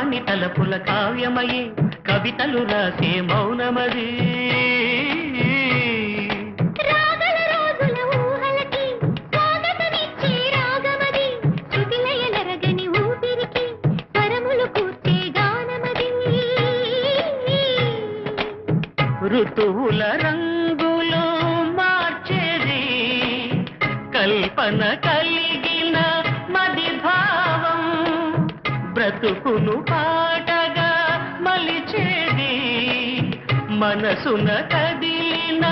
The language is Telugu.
వాణి తలపుల కావ్యమయే కవితలు రాసే మౌనమది రాగల రోజుల ఊహలకి స్వాగతమిచ్చే రాగమది శృతిలయ నరగని ఊపిరికి పరములు కూర్చే గానమది ఋతువుల రంగులు మార్చేది కల్పన కలిగిన మది భావం బ్రతుకును పాటగా మలిచేది మనసున కదిలిన